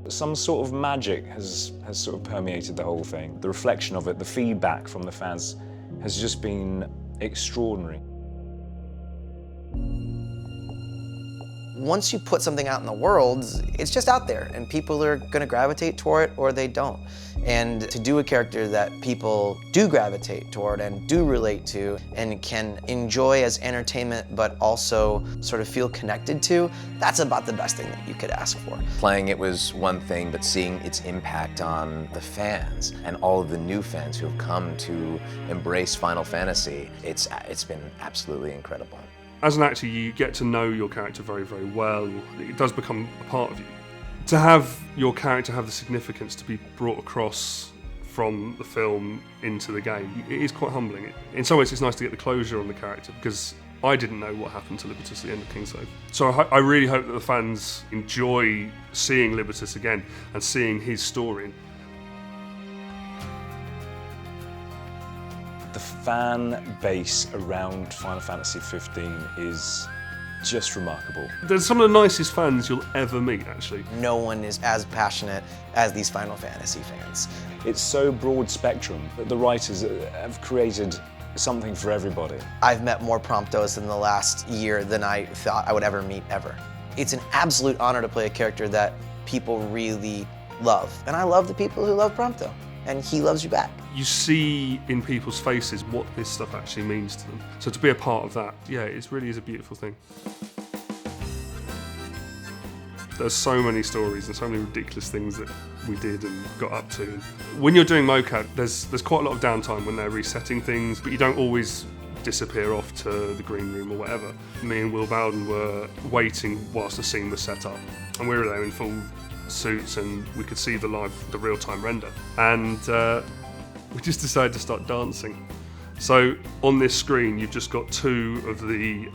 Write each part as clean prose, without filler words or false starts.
Some sort of magic has sort of permeated the whole thing. The reflection of it, the feedback from the fans has just been extraordinary. Once you put something out in the world, it's just out there, and people are going to gravitate toward it or they don't. And to do a character that people do gravitate toward and do relate to and can enjoy as entertainment but also sort of feel connected to, that's about the best thing that you could ask for. Playing it was one thing, but seeing its impact on the fans and all of the new fans who have come to embrace Final Fantasy, it's been absolutely incredible. As an actor, you get to know your character very, very well. It does become a part of you. To have your character have the significance to be brought across from the film into the game, it is quite humbling. In some ways, it's nice to get the closure on the character, because I didn't know what happened to Libertas at the end of KINGSGLAIVE. So I really hope that the fans enjoy seeing Libertas again and seeing his story. The fan base around Final Fantasy 15 is just remarkable. They're some of the nicest fans you'll ever meet, actually. No one is as passionate as these Final Fantasy fans. It's so broad spectrum that the writers have created something for everybody. I've met more Promptos in the last year than I thought I would ever meet ever. It's an absolute honor to play a character that people really love. And I love the people who love Prompto, and he loves you back. You see in people's faces what this stuff actually means to them. So to be a part of that, yeah, it really is a beautiful thing. There's so many stories and so many ridiculous things that we did and got up to. When you're doing mocap, there's quite a lot of downtime when they're resetting things, but you don't always disappear off to the green room or whatever. Me and Will Bowden were waiting whilst the scene was set up, and we were there in full suits and we could see the real-time render. And we just decided to start dancing. So on this screen, you've just got two of the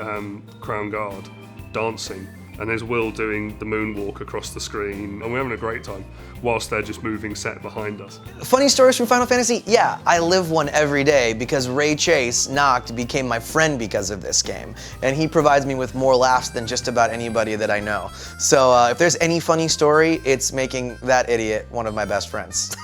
Crown Guard dancing, and there's Will doing the moonwalk across the screen, and we're having a great time whilst they're just moving set behind us. Funny stories from Final Fantasy? Yeah, I live one every day because Ray Chase, Noct, became my friend because of this game. And he provides me with more laughs than just about anybody that I know. So if there's any funny story, it's making that idiot one of my best friends.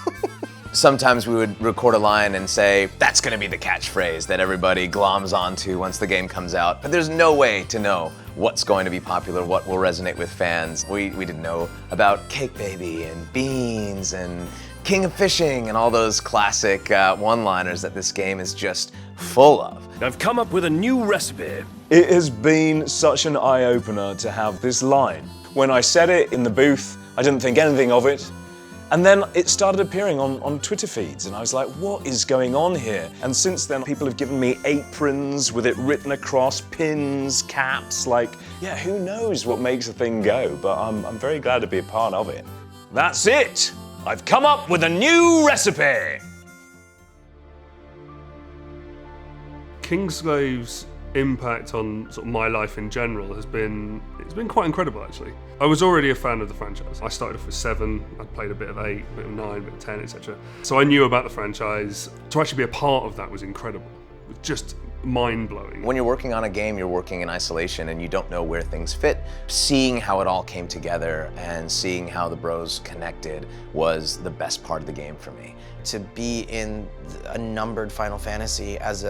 Sometimes we would record a line and say, that's gonna be the catchphrase that everybody gloms onto once the game comes out. But there's no way to know what's going to be popular, what will resonate with fans. We didn't know about Cake Baby and Beans and King of Fishing and all those classic one-liners that this game is just full of. I've come up with a new recipe. It has been such an eye-opener to have this line. When I said it in the booth, I didn't think anything of it. And then it started appearing on Twitter feeds, and I was like, what is going on here? And since then, people have given me aprons with it written across, pins, caps, like, yeah, who knows what makes a thing go, but I'm very glad to be a part of it. That's it! I've come up with a new recipe! KINGSGLAIVE's impact on sort of my life in general it's been quite incredible, actually. I was already a fan of the franchise. I started off with 7, I'd played a bit of 8, a bit of 9, a bit of 10, etc. So I knew about the franchise. To actually be a part of that was incredible. It was just mind-blowing. When you're working on a game, you're working in isolation and you don't know where things fit. Seeing how it all came together and seeing how the bros connected was the best part of the game for me. To be in a numbered Final Fantasy as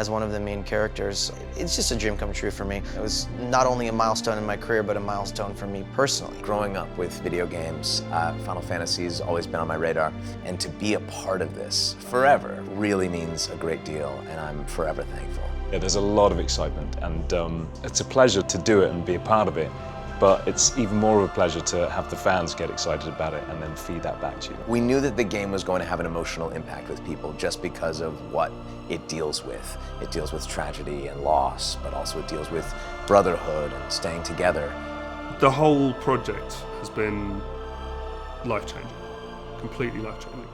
one of the main characters, it's just a dream come true for me. It was not only a milestone in my career, but a milestone for me personally. Growing up with video games, Final Fantasy has always been on my radar, and to be a part of this forever really means a great deal, and I'm forever thankful. Yeah, there's a lot of excitement, and it's a pleasure to do it and be a part of it. But it's even more of a pleasure to have the fans get excited about it and then feed that back to you. We knew that the game was going to have an emotional impact with people just because of what it deals with. It deals with tragedy and loss, but also it deals with brotherhood and staying together. The whole project has been life-changing, completely life-changing.